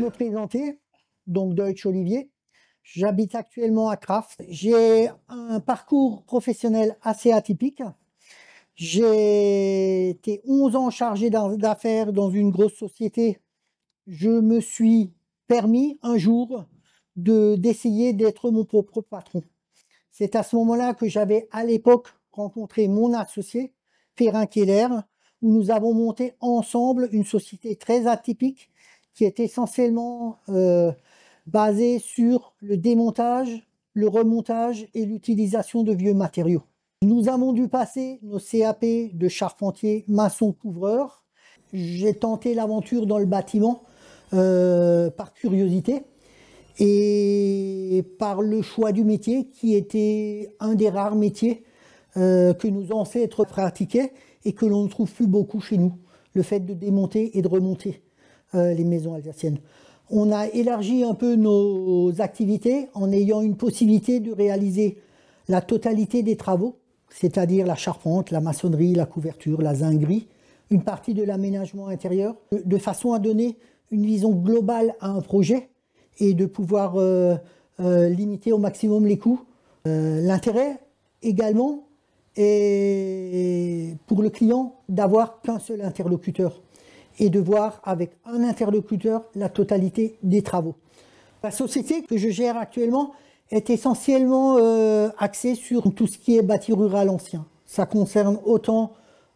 me présenter, donc Deutsch Olivier. J'habite actuellement à Kraft. J'ai un parcours professionnel assez atypique. J'ai été 11 ans chargé d'affaires dans une grosse société. Je me suis permis un jour d'essayer d'être mon propre patron. C'est à ce moment-là que j'avais à l'époque rencontré mon associé, Perrin Keller, où nous avons monté ensemble une société très atypique qui est essentiellement basée sur le démontage, le remontage et l'utilisation de vieux matériaux. Nous avons dû passer nos CAP de charpentier, maçon, couvreur. J'ai tenté l'aventure dans le bâtiment par curiosité et par le choix du métier qui était un des rares métiers que nos ancêtres pratiquaient et que l'on ne trouve plus beaucoup chez nous, le fait de démonter et de remonter les maisons alsaciennes. On a élargi un peu nos activités en ayant une possibilité de réaliser la totalité des travaux, c'est-à-dire la charpente, la maçonnerie, la couverture, la zinguerie, une partie de l'aménagement intérieur, de façon à donner une vision globale à un projet et de pouvoir limiter au maximum les coûts. L'intérêt également est pour le client d'avoir qu'un seul interlocuteur et de voir avec un interlocuteur la totalité des travaux. La société que je gère actuellement est essentiellement axée sur tout ce qui est bâti rural ancien. Ça concerne autant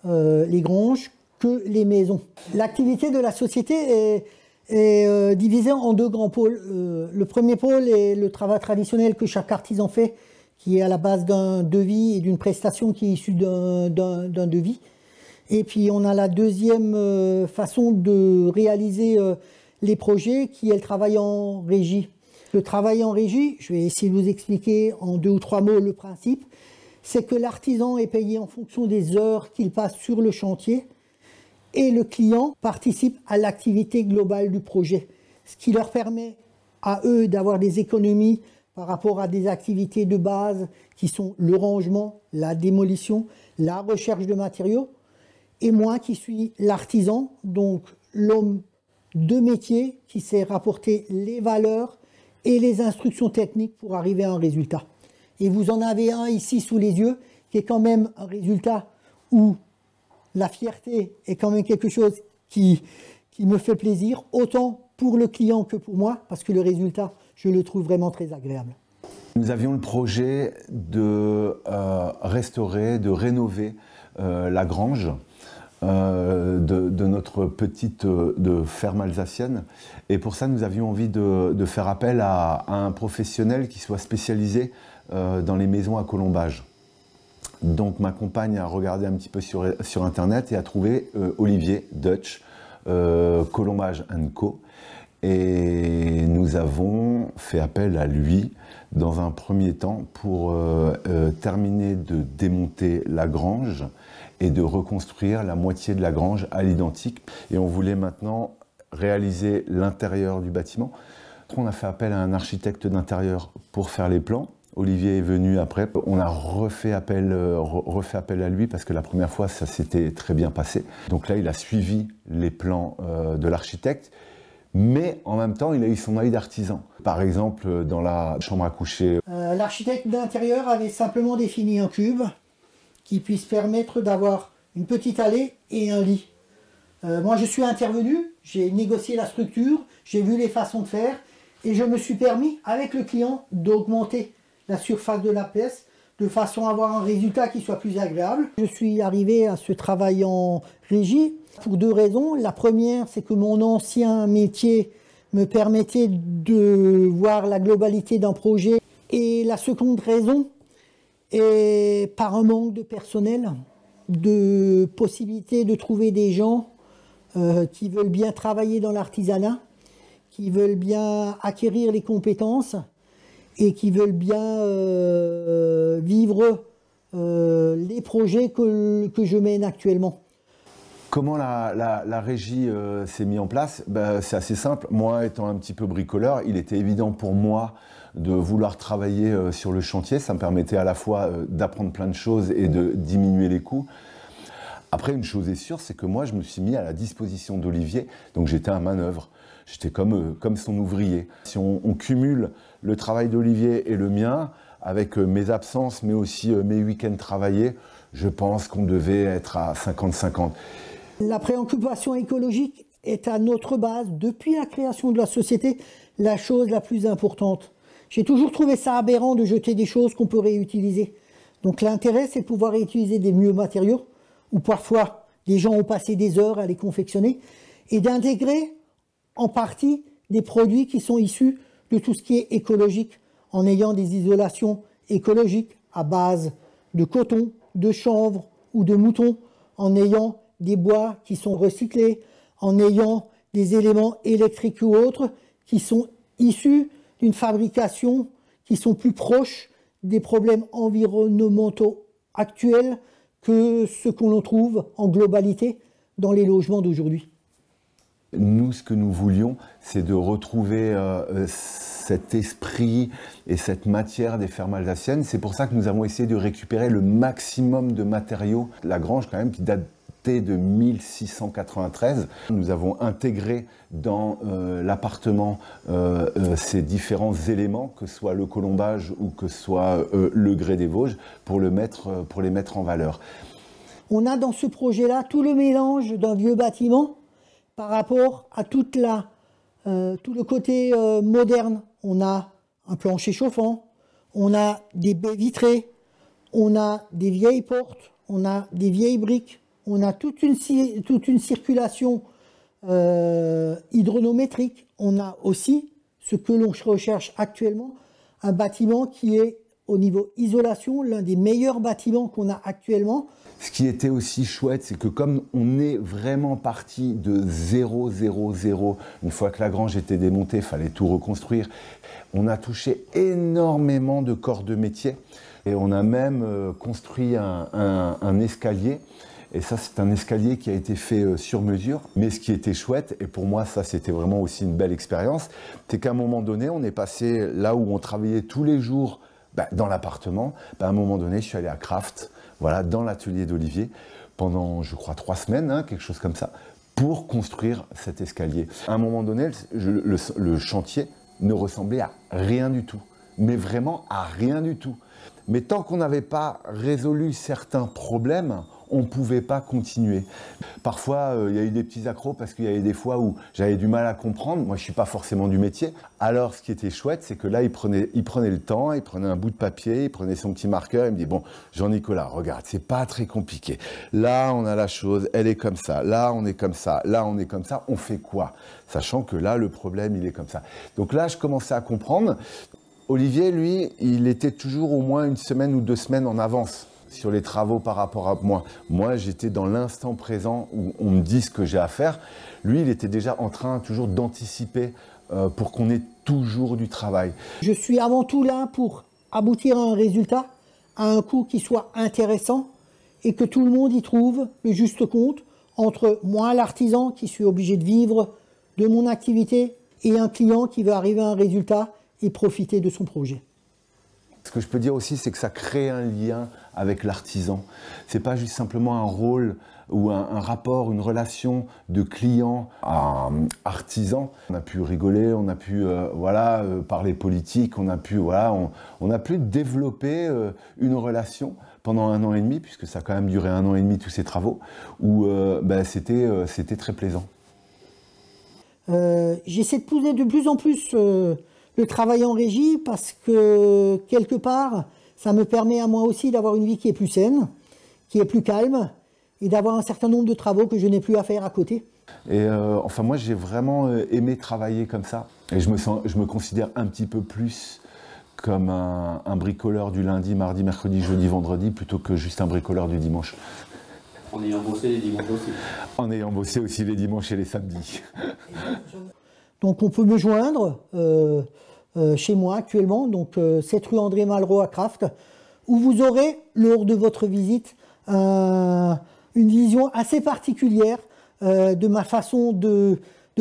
les granges que les maisons. L'activité de la société est divisée en deux grands pôles. Le premier pôle est le travail traditionnel que chaque artisan fait, qui est à la base d'un devis et d'une prestation qui est issue d'un devis. Et puis on a la deuxième façon de réaliser les projets, qui est le travail en régie. Le travail en régie, je vais essayer de vous expliquer en 2 ou 3 mots le principe, c'est que l'artisan est payé en fonction des heures qu'il passe sur le chantier et le client participe à l'activité globale du projet, ce qui leur permet à eux d'avoir des économies par rapport à des activités de base qui sont le rangement, la démolition, la recherche de matériaux, et moi qui suis l'artisan, donc l'homme de métier qui sait rapporter les valeurs et les instructions techniques pour arriver à un résultat. Et vous en avez un ici sous les yeux qui est quand même un résultat où la fierté est quand même quelque chose qui me fait plaisir, autant pour le client que pour moi, parce que le résultat, je le trouve vraiment très agréable. Nous avions le projet de restaurer, de rénover la grange de notre petite ferme alsacienne. Et pour ça, nous avions envie de faire appel à un professionnel qui soit spécialisé dans les maisons à colombage. Donc ma compagne a regardé un petit peu sur Internet et a trouvé Olivier Deutsch, Colombage & Co. Et nous avons fait appel à lui dans un premier temps pour terminer de démonter la grange et de reconstruire la moitié de la grange à l'identique. Et on voulait maintenant réaliser l'intérieur du bâtiment. On a fait appel à un architecte d'intérieur pour faire les plans. Olivier est venu après. On a refait appel à lui parce que la première fois, ça s'était très bien passé. Donc là, il a suivi les plans de l'architecte. Mais en même temps, il a eu son œil d'artisan. Par exemple, dans la chambre à coucher. L'architecte d'intérieur avait simplement défini un cube qui puisse permettre d'avoir une petite allée et un lit. Moi, je suis intervenu, j'ai négocié la structure, j'ai vu les façons de faire et je me suis permis, avec le client, d'augmenter la surface de la pièce de façon à avoir un résultat qui soit plus agréable. Je suis arrivé à ce travail en régie pour 2 raisons. La première, c'est que mon ancien métier me permettait de voir la globalité d'un projet. Et la seconde raison est par un manque de personnel, de possibilité de trouver des gens qui veulent bien travailler dans l'artisanat, qui veulent bien acquérir les compétences et qui veulent bien vivre les projets que je mène actuellement. Comment la régie s'est mise en place? C'est assez simple. Moi, étant un petit peu bricoleur, il était évident pour moi de vouloir travailler sur le chantier. Ça me permettait à la fois d'apprendre plein de choses et de diminuer les coûts. Après, une chose est sûre, c'est que moi, je me suis mis à la disposition d'Olivier, donc j'étais à manœuvre. J'étais comme son ouvrier. Si on cumule le travail d'Olivier et le mien, avec mes absences, mais aussi mes week-ends travaillés, je pense qu'on devait être à 50-50. La préoccupation écologique est à notre base, depuis la création de la société, la chose la plus importante. J'ai toujours trouvé ça aberrant de jeter des choses qu'on peut réutiliser. Donc l'intérêt, c'est de pouvoir réutiliser des mieux matériaux, où parfois des gens ont passé des heures à les confectionner, et d'intégrer en partie des produits qui sont issus de tout ce qui est écologique, en ayant des isolations écologiques à base de coton, de chanvre ou de mouton, en ayant des bois qui sont recyclés, en ayant des éléments électriques ou autres qui sont issus d'une fabrication qui sont plus proches des problèmes environnementaux actuels que ce qu'on trouve en globalité dans les logements d'aujourd'hui. Nous, ce que nous voulions, c'est de retrouver cet esprit et cette matière des fermes alsaciennes. C'est pour ça que nous avons essayé de récupérer le maximum de matériaux. La grange, quand même, qui date de 1693. Nous avons intégré dans l'appartement ces différents éléments, que ce soit le colombage ou que ce soit le grès des Vosges, pour les mettre en valeur. On a dans ce projet-là tout le mélange d'un vieux bâtiment par rapport à tout le côté moderne. On a un plancher chauffant, on a des baies vitrées, on a des vieilles portes, on a des vieilles briques, on a toute une circulation hydronométrique. On a aussi, ce que l'on recherche actuellement, un bâtiment qui est au niveau isolation, l'un des meilleurs bâtiments qu'on a actuellement. Ce qui était aussi chouette, c'est que comme on est vraiment parti de 0, une fois que la grange était démontée, il fallait tout reconstruire, on a touché énormément de corps de métier et on a même construit un escalier. Et ça, c'est un escalier qui a été fait sur mesure. Mais ce qui était chouette, et pour moi, ça, c'était vraiment aussi une belle expérience, c'est qu'à un moment donné, on est passé là où on travaillait tous les jours dans l'appartement. À un moment donné, je suis allé à Craft, voilà, dans l'atelier d'Olivier, pendant, je crois, 3 semaines, quelque chose comme ça, pour construire cet escalier. À un moment donné, le chantier ne ressemblait à rien du tout. Mais vraiment à rien du tout. Mais tant qu'on n'avait pas résolu certains problèmes, on ne pouvait pas continuer. Parfois, il y a eu des petits accros parce qu'il y avait des fois où j'avais du mal à comprendre. Moi, je ne suis pas forcément du métier. Alors, ce qui était chouette, c'est que là, il prenait le temps, il prenait un bout de papier, il prenait son petit marqueur, il me dit « Bon, Jean-Nicolas, regarde, c'est pas très compliqué. Là, on a la chose, elle est comme ça. Là, on est comme ça. Là, on est comme ça. On fait quoi ?» Sachant que là, le problème, il est comme ça. Donc là, je commençais à comprendre. Olivier, lui, il était toujours au moins 1 semaine ou 2 semaines en avance sur les travaux par rapport à moi. Moi, j'étais dans l'instant présent où on me dit ce que j'ai à faire. Lui, il était déjà en train toujours d'anticiper pour qu'on ait toujours du travail. Je suis avant tout là pour aboutir à un résultat, à un coût qui soit intéressant et que tout le monde y trouve le juste compte entre moi, l'artisan, qui suis obligé de vivre de mon activité, et un client qui veut arriver à un résultat et profiter de son projet. Ce que je peux dire aussi, c'est que ça crée un lien avec l'artisan. C'est pas juste simplement un rôle ou un rapport, une relation de client à artisan. On a pu rigoler, on a pu parler politique, on a pu développer une relation pendant 1 an et demi, puisque ça a quand même duré 1 an et demi tous ces travaux, où c'était très plaisant. J'essaie de pousser de plus en plus le travail en régie parce que, quelque part, ça me permet à moi aussi d'avoir une vie qui est plus saine, qui est plus calme, et d'avoir un certain nombre de travaux que je n'ai plus à faire à côté. Et moi, j'ai vraiment aimé travailler comme ça. Et je me considère un petit peu plus comme un bricoleur du lundi, mardi, mercredi, jeudi, vendredi, plutôt que juste un bricoleur du dimanche. En ayant bossé les dimanches aussi. En ayant bossé aussi les dimanches et les samedis. Donc on peut me joindre chez moi actuellement, donc 7 rue André Malraux à Craft, où vous aurez, lors de votre visite, une vision assez particulière de ma façon de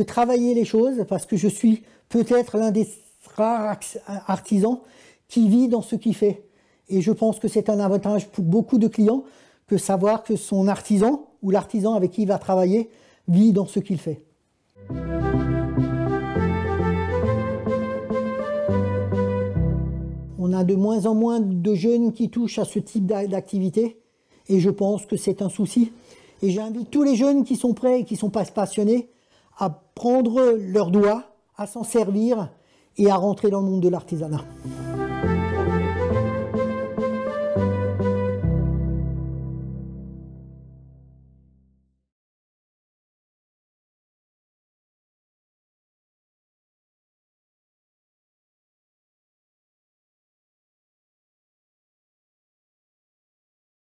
travailler les choses, parce que je suis peut-être l'un des rares artisans qui vit dans ce qu'il fait. Et je pense que c'est un avantage pour beaucoup de clients que savoir que son artisan ou l'artisan avec qui il va travailler vit dans ce qu'il fait. On a de moins en moins de jeunes qui touchent à ce type d'activité et je pense que c'est un souci. Et j'invite tous les jeunes qui sont prêts et qui sont pas passionnés à prendre leurs doigts, à s'en servir et à rentrer dans le monde de l'artisanat.